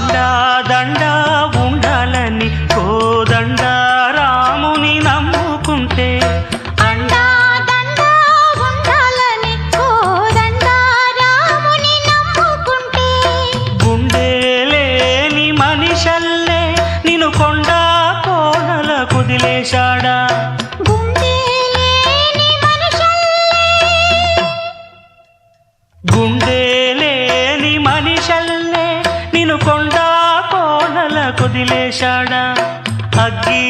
అండా దండా ఉండాలని కోదండ రాముని నమ్ముకుంటే అండా దండా ఉండాలని కోదండ రాముని నమ్ముకుంటే గుండె లేని మనిషల్లే నిన్ను కొండా కోనల కుదిలేశాడా గుండె లేని గుండె లేని మనిషల్లే నిన్ను కొండా కోనల కుదిలేశాడా అగ్గి